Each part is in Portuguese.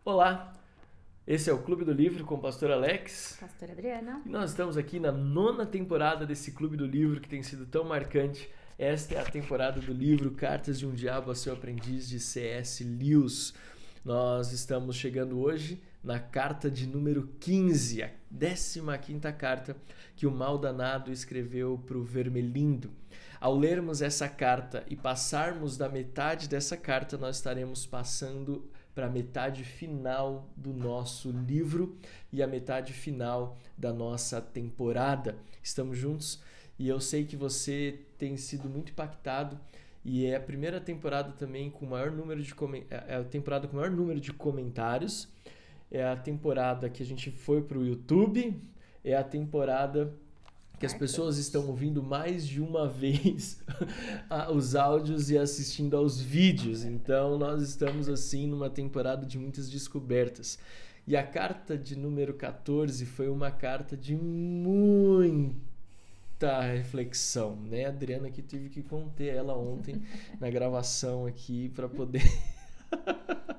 Olá, esse é o Clube do Livro com o Pastor Alex. Pastora Adriana. E nós estamos aqui na 9ª temporada desse Clube do Livro que tem sido tão marcante. Esta é a temporada do livro Cartas de um Diabo a Seu Aprendiz, de C.S. Lewis. Nós estamos chegando hoje na carta de número 15, a 15ª carta que o Maldanado escreveu para o Vermelindo. Ao lermos essa carta e passarmos da metade dessa carta, nós estaremos passando para a metade final do nosso livro e a metade final da nossa temporada. Estamos juntos e eu sei que você tem sido muito impactado e é a primeira temporada também com maior número de a temporada com maior número de comentários. É a temporada que a gente foi para o YouTube, é a temporada que as pessoas estão ouvindo mais de uma vez os áudios e assistindo aos vídeos. Então, nós estamos, assim, numa temporada de muitas descobertas. E a carta de número 14 foi uma carta de muita reflexão, né? A Adriana aqui teve que conter ela ontem na gravação aqui para poder...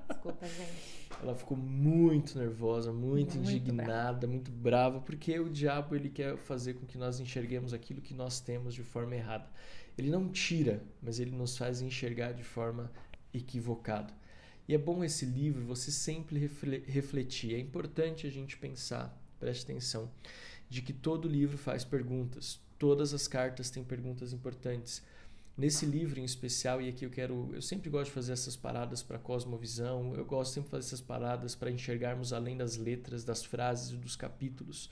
Desculpa, gente. Ela ficou muito nervosa, muito indignada, muito brava, porque o diabo ele quer fazer com que nós enxerguemos aquilo que nós temos de forma errada. Ele não tira, mas ele nos faz enxergar de forma equivocada. E é bom esse livro você sempre refletir. É importante a gente pensar, preste atenção, de que todo livro faz perguntas. Todas as cartas têm perguntas importantes. Nesse livro em especial, e aqui eu sempre gosto de fazer essas paradas para cosmovisão, eu gosto sempre de fazer essas paradas para enxergarmos além das letras, das frases e dos capítulos.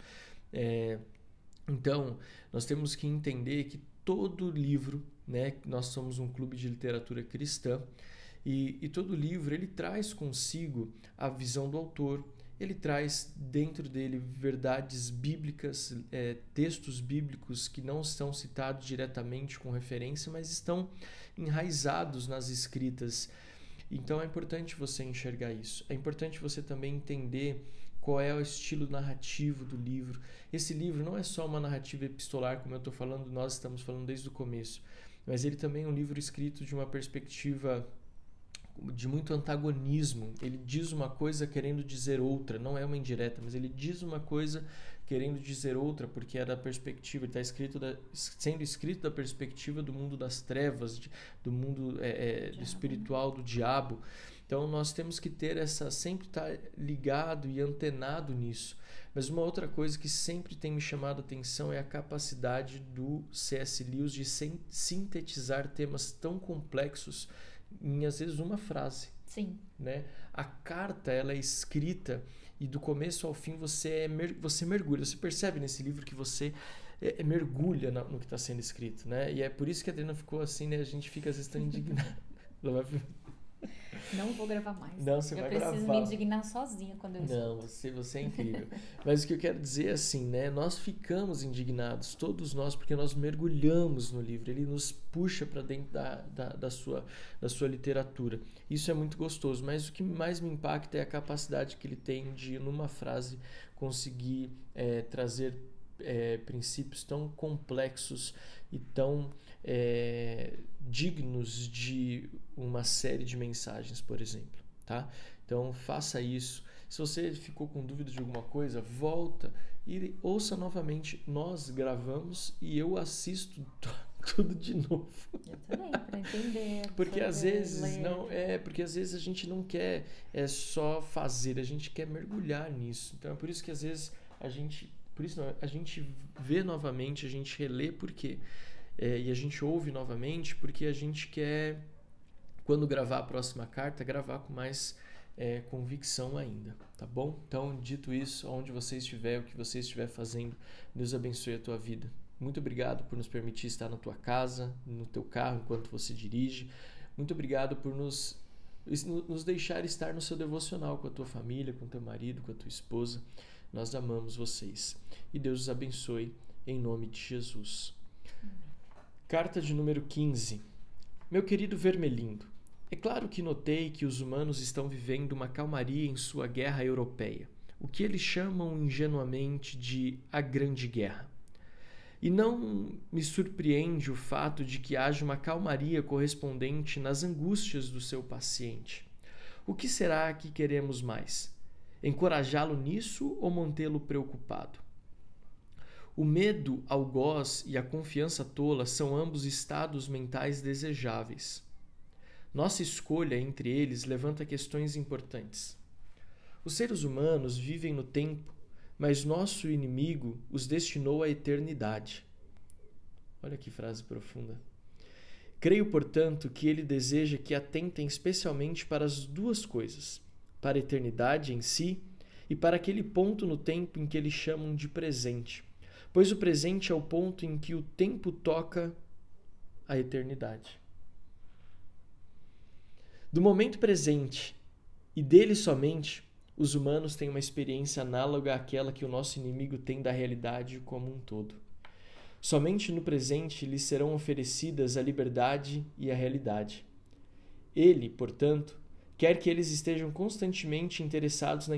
Então, nós temos que entender que todo livro, né, nós somos um clube de literatura cristã, e todo livro ele traz consigo a visão do autor. Ele traz dentro dele verdades bíblicas, textos bíblicos que não estão citados diretamente com referência, mas estão enraizados nas escritas. Então é importante você enxergar isso. É importante você também entender qual é o estilo narrativo do livro. Esse livro não é só uma narrativa epistolar, como eu estou falando, nós estamos falando desde o começo, mas ele também é um livro escrito de uma perspectiva de muito antagonismo. Ele diz uma coisa querendo dizer outra, não é uma indireta, mas ele diz uma coisa querendo dizer outra, porque é da perspectiva, ele está sendo escrito da perspectiva do mundo das trevas, do mundo do espiritual, do diabo. Então nós temos que ter sempre estar ligado e antenado nisso. Mas uma outra coisa que sempre tem me chamado a atenção é a capacidade do C.S. Lewis de sintetizar temas tão complexos em, às vezes, uma frase. Sim. Né? A carta ela é escrita e do começo ao fim você mergulha. Você percebe nesse livro que você mergulha no que está sendo escrito. Né? E é por isso que a Adriana ficou assim, né? A gente fica às vezes tão indignado. Não vou gravar mais. Não, você vai gravar. Eu preciso me indignar sozinha quando eu Não, você é incrível. Mas o que eu quero dizer é assim, né? Nós ficamos indignados, todos nós, porque nós mergulhamos no livro. Ele nos puxa para dentro da sua literatura. Isso é muito gostoso. Mas o que mais me impacta é a capacidade que ele tem de, numa frase, conseguir trazer princípios tão complexos e tão dignos de uma série de mensagens, por exemplo, tá? Então faça isso. Se você ficou com dúvida de alguma coisa, volta e ouça novamente. Nós gravamos e eu assisto tudo de novo. Eu também, para entender. Porque às vezes porque às vezes a gente não quer só fazer, a gente quer mergulhar nisso. Então é por isso que às vezes a gente vê novamente, a gente relê porque e a gente ouve novamente porque a gente quer, quando gravar a próxima carta, gravar com mais convicção ainda, tá bom? Então, dito isso, onde você estiver, o que você estiver fazendo, Deus abençoe a tua vida. Muito obrigado por nos permitir estar na tua casa, no teu carro, enquanto você dirige. Muito obrigado por nos deixar estar no seu devocional com a tua família, com o teu marido, com a tua esposa. Nós amamos vocês. E Deus os abençoe em nome de Jesus. Carta de número 15. Meu querido Vermelindo, é claro que notei que os humanos estão vivendo uma calmaria em sua guerra europeia, o que eles chamam ingenuamente de a Grande Guerra. E não me surpreende o fato de que haja uma calmaria correspondente nas angústias do seu paciente. O que será que queremos mais? Encorajá-lo nisso ou mantê-lo preocupado? O medo, algoz e a confiança tola são ambos estados mentais desejáveis. Nossa escolha entre eles levanta questões importantes. Os seres humanos vivem no tempo, mas nosso inimigo os destinou à eternidade. Olha que frase profunda. Creio, portanto, que ele deseja que atentem especialmente para as duas coisas, para a eternidade em si e para aquele ponto no tempo em que eles chamam de presente, pois o presente é o ponto em que o tempo toca a eternidade. Do momento presente e dele somente, os humanos têm uma experiência análoga àquela que o nosso inimigo tem da realidade como um todo. Somente no presente lhes serão oferecidas a liberdade e a realidade. Ele, portanto, quer que eles estejam constantemente interessados na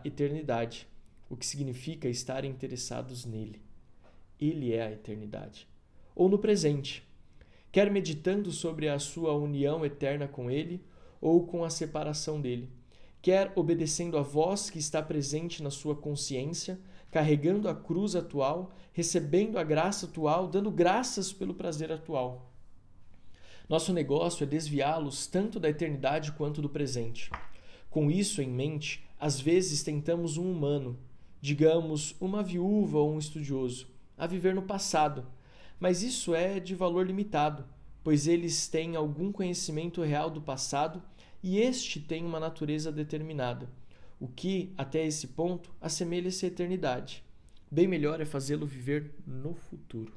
eternidade, o que significa estarem interessados nele. Ele é a eternidade. Ou no presente, quer meditando sobre a sua união eterna com ele ou com a separação dele, quer obedecendo à voz que está presente na sua consciência, carregando a cruz atual, recebendo a graça atual, dando graças pelo prazer atual. Nosso negócio é desviá-los tanto da eternidade quanto do presente. Com isso em mente, às vezes tentamos um humano, digamos uma viúva ou um estudioso, a viver no passado, mas isso é de valor limitado, pois eles têm algum conhecimento real do passado e este tem uma natureza determinada, o que, até esse ponto, assemelha-se à eternidade. Bem melhor é fazê-lo viver no futuro.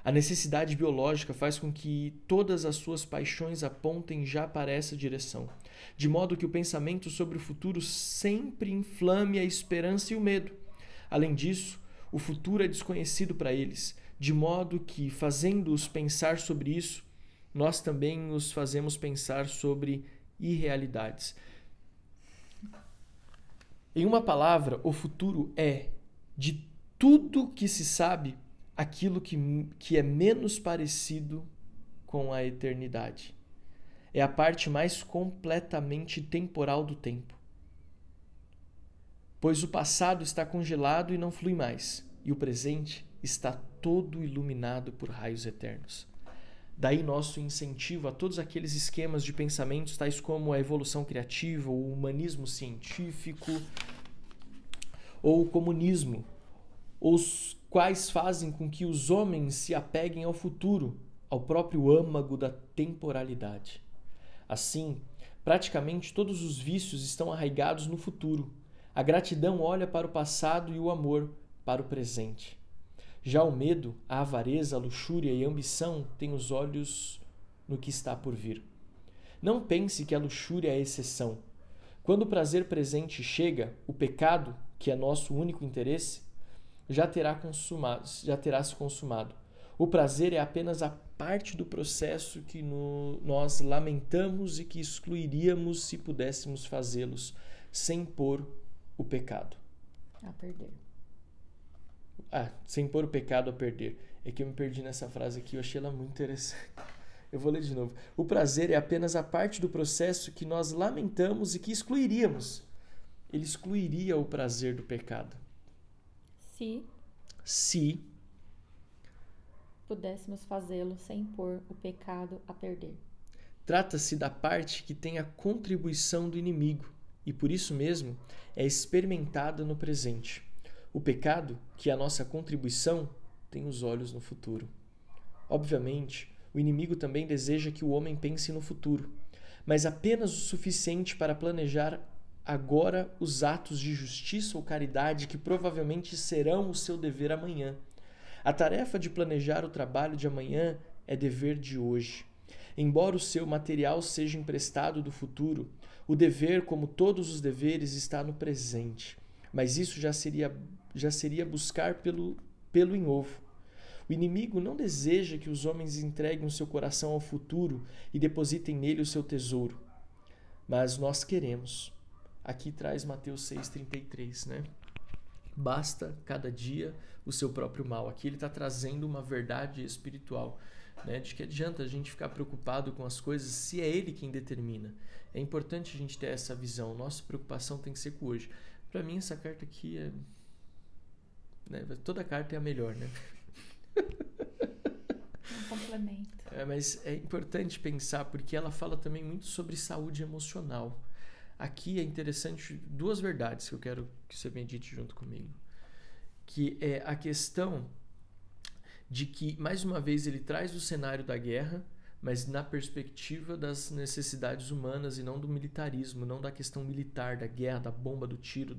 A necessidade biológica faz com que todas as suas paixões apontem já para essa direção, de modo que o pensamento sobre o futuro sempre inflame a esperança e o medo. Além disso, o futuro é desconhecido para eles, de modo que, fazendo-os pensar sobre isso, nós também os fazemos pensar sobre irrealidades. Em uma palavra, o futuro é, de tudo que se sabe, aquilo que é menos parecido com a eternidade. É a parte mais completamente temporal do tempo. Pois o passado está congelado e não flui mais, e o presente está todo iluminado por raios eternos. Daí nosso incentivo a todos aqueles esquemas de pensamentos tais como a evolução criativa, o humanismo científico ou o comunismo, os quais fazem com que os homens se apeguem ao futuro, ao próprio âmago da temporalidade. Assim, praticamente todos os vícios estão arraigados no futuro. A gratidão olha para o passado e o amor para o presente. Já o medo, a avareza, a luxúria e a ambição têm os olhos no que está por vir. Não pense que a luxúria é a exceção. Quando o prazer presente chega, o pecado, que é nosso único interesse, já terá se consumado. O prazer é apenas a parte do processo que nós lamentamos e que excluiríamos se pudéssemos fazê-los sem pôr o pecado a perder. Sem pôr o pecado a perder. É que eu me perdi nessa frase aqui, eu achei ela muito interessante. Eu vou ler de novo. O prazer é apenas a parte do processo que nós lamentamos e que excluiríamos. Ele excluiria o prazer do pecado. Se pudéssemos fazê-lo sem pôr o pecado a perder. Trata-se da parte que tem a contribuição do inimigo e, por isso mesmo, é experimentada no presente. O pecado, que é a nossa contribuição, tem os olhos no futuro. Obviamente, o inimigo também deseja que o homem pense no futuro, mas apenas o suficiente para planejar agora os atos de justiça ou caridade que provavelmente serão o seu dever amanhã. A tarefa de planejar o trabalho de amanhã é dever de hoje. Embora o seu material seja emprestado do futuro, o dever, como todos os deveres, está no presente. Mas isso já seria buscar pelo em ovo. O inimigo não deseja que os homens entreguem o seu coração ao futuro e depositem nele o seu tesouro. Mas nós queremos. Aqui traz Mateus 6,33, né? Basta cada dia o seu próprio mal. Aqui ele está trazendo uma verdade espiritual. né? De que adianta a gente ficar preocupado com as coisas se é Ele quem determina. É importante a gente ter essa visão. Nossa preocupação tem que ser com hoje. Para mim, essa carta aqui é... né? Toda carta é a melhor, né? Um complemento. Mas é importante pensar, porque ela fala também muito sobre saúde emocional. Aqui é interessante duas verdades que eu quero que você medite junto comigo. Que é a questão de que, mais uma vez, ele traz o cenário da guerra, mas na perspectiva das necessidades humanas e não do militarismo, não da questão militar, da guerra, da bomba, do tiro.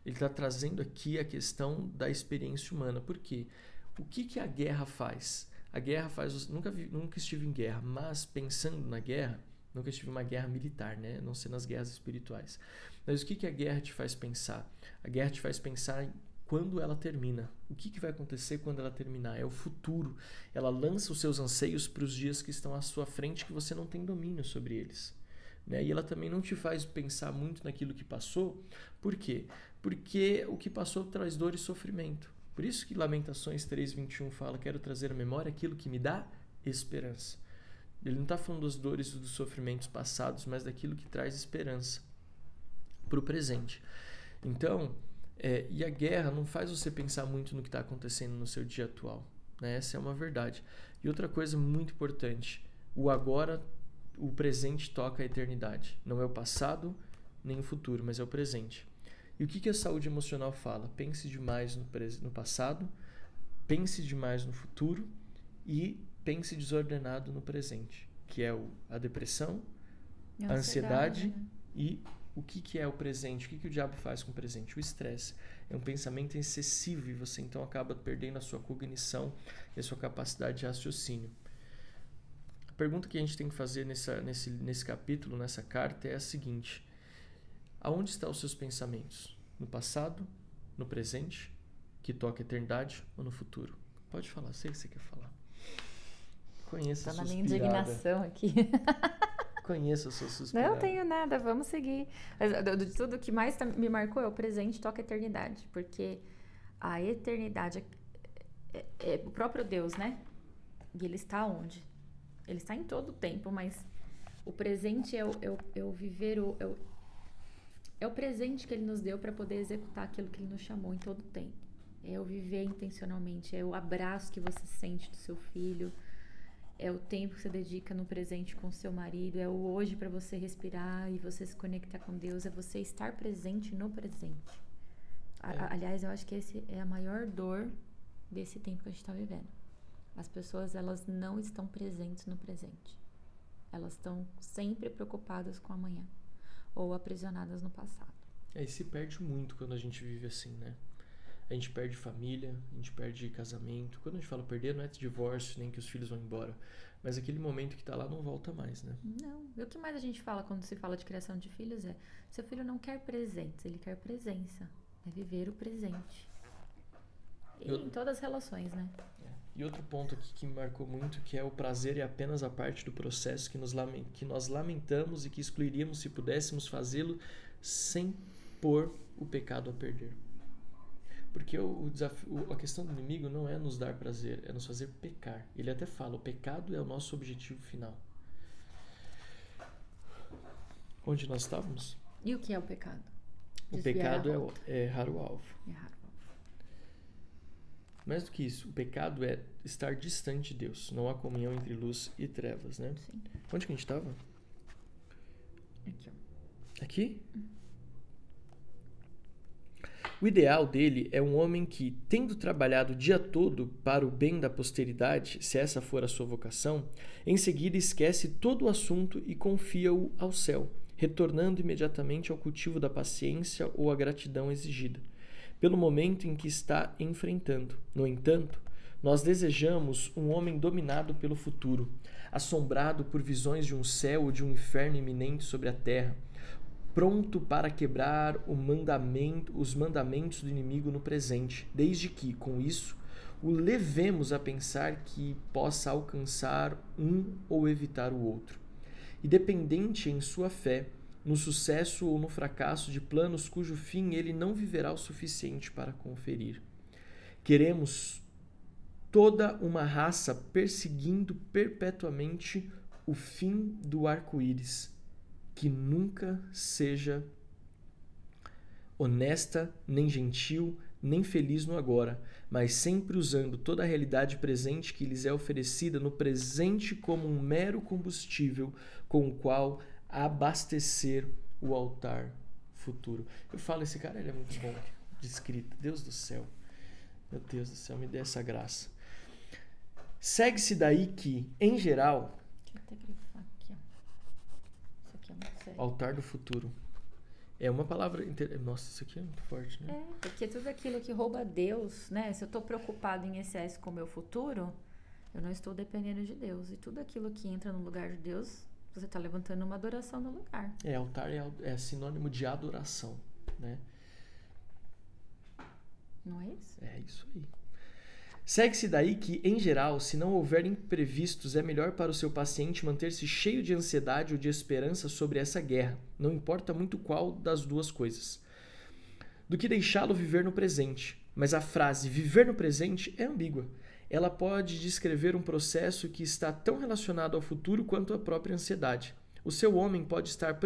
Ele está trazendo aqui a questão da experiência humana. Por quê? O que a guerra faz? A guerra faz... Nunca estive em guerra, mas pensando na guerra, nunca estive em uma guerra militar, né? Não ser nas guerras espirituais. Mas o que a guerra te faz pensar? A guerra te faz pensar em quando ela termina. O que vai acontecer quando ela terminar? É o futuro. Ela lança os seus anseios para os dias que estão à sua frente, que você não tem domínio sobre eles. Né? E ela também não te faz pensar muito naquilo que passou. Por quê? Porque o que passou traz dor e sofrimento. Por isso que Lamentações 3:21 fala: quero trazer à memória aquilo que me dá esperança. Ele não está falando das dores e dos sofrimentos passados, mas daquilo que traz esperança para o presente. Então, e a guerra não faz você pensar muito no que está acontecendo no seu dia atual. Né? Essa é uma verdade. E outra coisa muito importante: o agora, o presente toca a eternidade. Não é o passado nem o futuro, mas é o presente. E o que a saúde emocional fala? Pense demais no passado, pense demais no futuro e pense desordenado no presente, que é a depressão, a ansiedade, né? E o que é o presente? O que o diabo faz com o presente? O estresse. É um pensamento excessivo e você então acaba perdendo a sua cognição e a sua capacidade de raciocínio. A pergunta que a gente tem que fazer nesse capítulo, nessa carta, é a seguinte: aonde estão os seus pensamentos? No passado? No presente? Que toca a eternidade? Ou no futuro? Pode falar, sei o que você quer falar. Conheça a sua minha indignação aqui. Conheça a sua suspirada. Não tenho nada, vamos seguir. De tudo que mais me marcou é o presente toca a eternidade. Porque a eternidade é o próprio Deus, né? E Ele está onde? Ele está em todo o tempo, mas o presente é o viver, é o presente que Ele nos deu para poder executar aquilo que Ele nos chamou em todo o tempo. É o viver intencionalmente, é o abraço que você sente do seu filho, é o tempo que você dedica no presente com o seu marido, é o hoje para você respirar e você se conectar com Deus, é você estar presente no presente. Aliás, eu acho que esse é a maior dor desse tempo que a gente está vivendo. As pessoas, elas não estão presentes no presente. Elas estão sempre preocupadas com o amanhã ou aprisionadas no passado. E se perde muito quando a gente vive assim, né? A gente perde família, a gente perde casamento. Quando a gente fala perder, não é divórcio, nem que os filhos vão embora. Mas aquele momento que tá lá não volta mais, né? Não. E o que mais a gente fala quando se fala de criação de filhos é: seu filho não quer presentes, ele quer presença. É viver o presente. E em todas as relações, né? E outro ponto aqui que me marcou muito, que é o prazer é apenas a parte do processo que nós lamentamos e que excluiríamos se pudéssemos fazê-lo sem pôr o pecado a perder. Porque a questão do inimigo não é nos dar prazer, é nos fazer pecar. Ele até fala: o pecado é o nosso objetivo final. Onde nós estávamos? E o que é o pecado? O pecado é errar o alvo. Errar o alvo. Mais do que isso, o pecado é estar distante de Deus. Não há comunhão entre luz e trevas, né? Sim. Onde que a gente estava? Aqui, ó. Aqui? O ideal dele é um homem que, tendo trabalhado o dia todo para o bem da posteridade, se essa for a sua vocação, em seguida esquece todo o assunto e confia-o ao céu, retornando imediatamente ao cultivo da paciência ou à gratidão exigida, pelo momento em que está enfrentando. No entanto, nós desejamos um homem dominado pelo futuro, assombrado por visões de um céu ou de um inferno iminente sobre a terra, pronto para quebrar os mandamentos do inimigo no presente, desde que, com isso, o levemos a pensar que possa alcançar um ou evitar o outro. E dependente em sua fé, no sucesso ou no fracasso de planos cujo fim ele não viverá o suficiente para conferir. Queremos toda uma raça perseguindo perpetuamente o fim do arco-íris, que nunca seja honesta, nem gentil, nem feliz no agora, mas sempre usando toda a realidade presente que lhes é oferecida no presente como um mero combustível com o qual abastecer o altar futuro. Eu falo, esse cara ele é muito bom de escrita. Deus do céu. Meu Deus do céu, me dê essa graça. Segue-se daí que, em geral... Deixa eu até grifar aqui, ó. Isso aqui é muito sério. Altar do futuro. É uma palavra... Nossa, isso aqui é muito forte, né? É, porque tudo aquilo que rouba Deus, né? Se eu estou preocupado em excesso com o meu futuro, eu não estou dependendo de Deus. E tudo aquilo que entra no lugar de Deus, você está levantando uma adoração no lugar. Altar é sinônimo de adoração, né? Não é isso? É isso aí. Segue-se daí que, em geral, se não houver imprevistos, é melhor para o seu paciente manter-se cheio de ansiedade ou de esperança sobre essa guerra, não importa muito qual das duas coisas, do que deixá-lo viver no presente. Mas a frase viver no presente é ambígua. Ela pode descrever um processo que está tão relacionado ao futuro quanto a própria ansiedade. O seu homem pode estar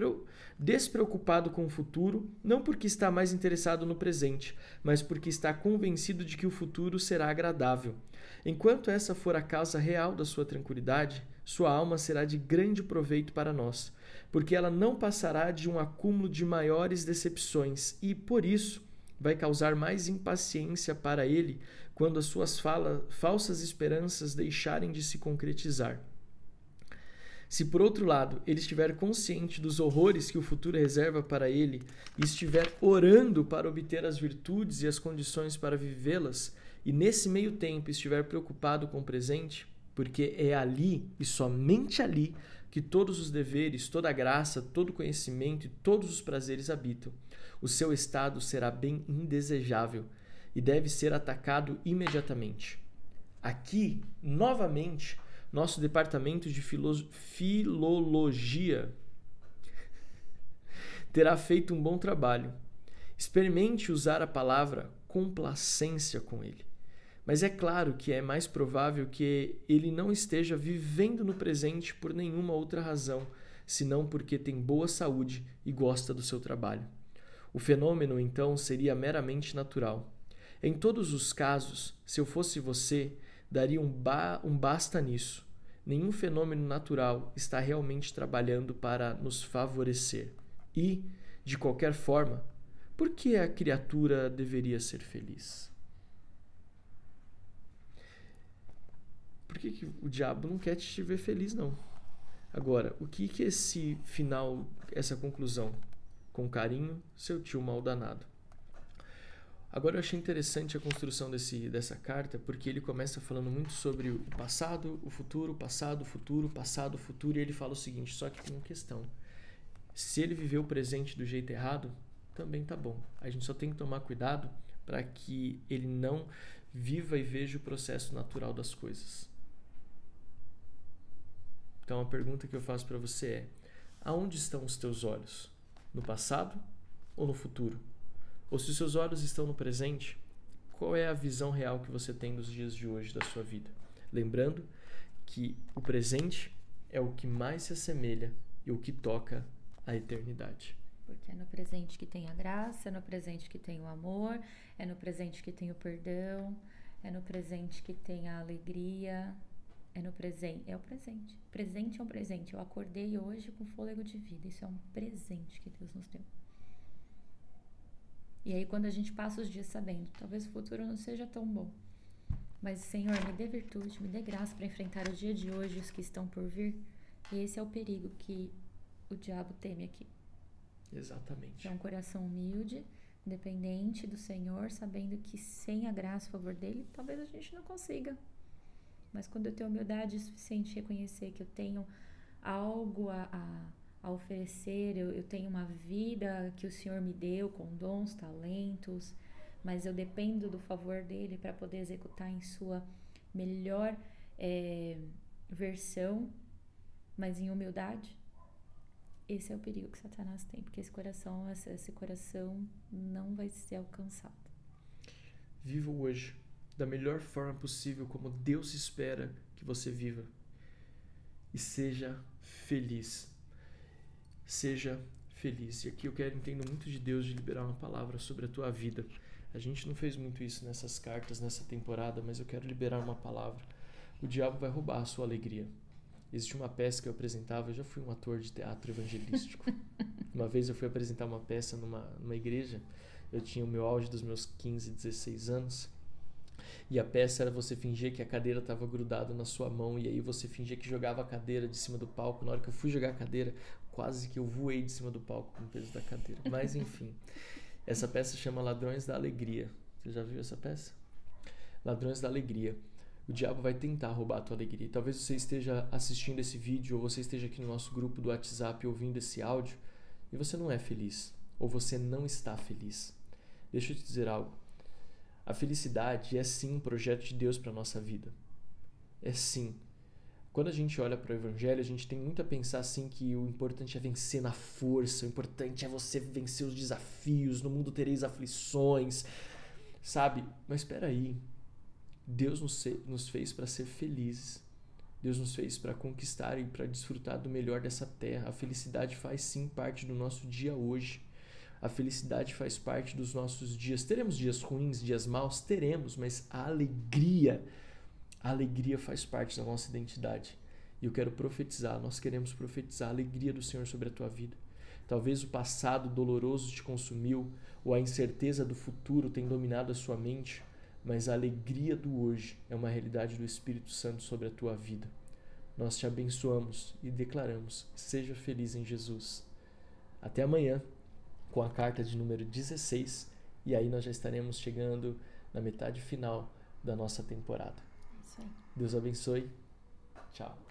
despreocupado com o futuro, não porque está mais interessado no presente, mas porque está convencido de que o futuro será agradável. Enquanto essa for a causa real da sua tranquilidade, sua alma será de grande proveito para nós, porque ela não passará de um acúmulo de maiores decepções e, por isso, vai causar mais impaciência para ele quando as suas falsas esperanças deixarem de se concretizar. Se, por outro lado, ele estiver consciente dos horrores que o futuro reserva para ele e estiver orando para obter as virtudes e as condições para vivê-las, e nesse meio tempo estiver preocupado com o presente, porque é ali e somente ali que todos os deveres, toda a graça, todo o conhecimento e todos os prazeres habitam, o seu estado será bem indesejável e deve ser atacado imediatamente. Aqui, novamente, nosso departamento de filologia terá feito um bom trabalho. Experimente usar a palavra complacência com ele. Mas é claro que é mais provável que ele não esteja vivendo no presente por nenhuma outra razão, senão porque tem boa saúde e gosta do seu trabalho. O fenômeno, então, seria meramente natural. Em todos os casos, se eu fosse você, daria um basta nisso. Nenhum fenômeno natural está realmente trabalhando para nos favorecer. E, de qualquer forma, por que a criatura deveria ser feliz? Por que o diabo não quer te ver feliz, não? Agora, o que esse final, essa conclusão? Com carinho, seu tio mal danado. Agora eu achei interessante a construção dessa carta, porque ele começa falando muito sobre o passado, o futuro, passado, futuro, passado, futuro, e ele fala o seguinte, só que tem uma questão. Se ele viveu o presente do jeito errado, também tá bom. A gente só tem que tomar cuidado para que ele não viva e veja o processo natural das coisas. Então a pergunta que eu faço para você é, aonde estão os teus olhos? No passado ou no futuro? Ou se os seus olhos estão no presente, qual é a visão real que você tem dos dias de hoje da sua vida? Lembrando que o presente é o que mais se assemelha e o que toca a eternidade. Porque é no presente que tem a graça, é no presente que tem o amor, é no presente que tem o perdão, é no presente que tem a alegria, é no presente, é o presente. Presente é um presente. Eu acordei hoje com fôlego de vida, isso é um presente que Deus nos deu. E aí quando a gente passa os dias sabendo, talvez o futuro não seja tão bom, mas Senhor, me dê virtude, me dê graça para enfrentar o dia de hoje e os que estão por vir. E esse é o perigo que o diabo teme aqui. Exatamente. É um coração humilde, dependente do Senhor, sabendo que sem a graça e o favor dele, talvez a gente não consiga. Mas quando eu tenho humildade suficiente de reconhecer que eu tenho algo a oferecer, eu tenho uma vida que o Senhor me deu com dons, talentos, mas eu dependo do favor dele para poder executar em sua melhor versão, mas em humildade. Esse é o perigo que Satanás tem, porque esse coração não vai ser alcançado. Viva o hoje. da melhor forma possível, como Deus espera que você viva. E seja feliz. Seja feliz. E aqui eu entendo muito de Deus de liberar uma palavra sobre a tua vida. A gente não fez muito isso nessas cartas, nessa temporada, mas eu quero liberar uma palavra. O diabo vai roubar a sua alegria. Existe uma peça que eu apresentava, eu já fui um ator de teatro evangelístico. Uma vez eu fui apresentar uma peça numa igreja, eu tinha o meu auge dos meus 15, 16 anos, e a peça era você fingir que a cadeira estava grudada na sua mão, e aí você fingia que jogava a cadeira de cima do palco. Na hora que eu fui jogar a cadeira, quase que eu voei de cima do palco com o peso da cadeira. Mas enfim, essa peça chama Ladrões da Alegria. Você já viu essa peça? Ladrões da Alegria. O diabo vai tentar roubar a tua alegria. Talvez você esteja assistindo esse vídeo, ou você esteja aqui no nosso grupo do WhatsApp ouvindo esse áudio, e você não é feliz, ou você não está feliz. Deixa eu te dizer algo. A felicidade é sim um projeto de Deus para a nossa vida. É sim. Quando a gente olha para o Evangelho, a gente tem muito a pensar assim que o importante é vencer na força, o importante é você vencer os desafios, no mundo tereis aflições, sabe? Mas espera aí. Deus nos fez para ser felizes. Deus nos fez para conquistar e para desfrutar do melhor dessa terra. A felicidade faz sim parte do nosso dia hoje. A felicidade faz parte dos nossos dias. Teremos dias ruins, dias maus? Teremos, mas a alegria faz parte da nossa identidade. E eu quero profetizar, nós queremos profetizar a alegria do Senhor sobre a tua vida. Talvez o passado doloroso te consumiu, ou a incerteza do futuro tem dominado a sua mente, mas a alegria do hoje é uma realidade do Espírito Santo sobre a tua vida. Nós te abençoamos e declaramos: seja feliz em Jesus. Até amanhã, com a carta de número 16, e aí nós já estaremos chegando na metade final da nossa temporada. Isso aí. Deus abençoe. Tchau.